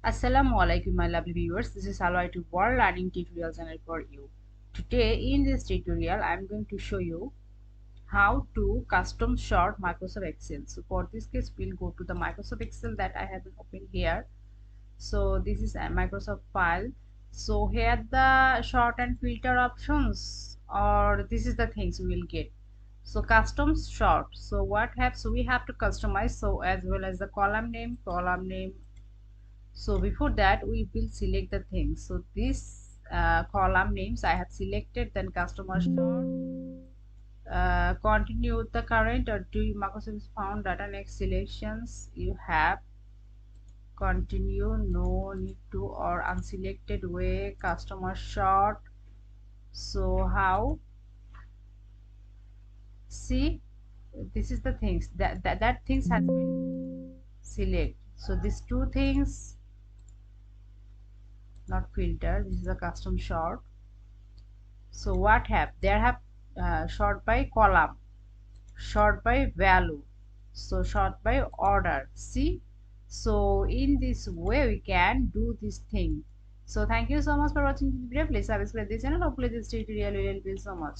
Assalamualaikum my lovely viewers, this is Hello IT World Learning Tutorial channel for you. Today in this tutorial I am going to show you how to custom sort Microsoft Excel. So for this case we'll go to the Microsoft Excel that I have opened here. So this is a Microsoft file. So here the sort and filter options, or this is the things we will get. So custom sort, so we have to customize, so as well as the column name. So before that we will select the things. So this column names I have selected, then customer sort, continue with the current or do Microsoft found data. Next selections you have continue, no need to, or unselected way, customer sort. So how, see, this is the things that things has been select. So these two things, not filter, this is a custom sort. So what have there have sort by column, sort by value, so sort by order. See, so in this way we can do this thing. So thank you so much for watching this video. Please subscribe this channel. Hopefully this tutorial will help you so much.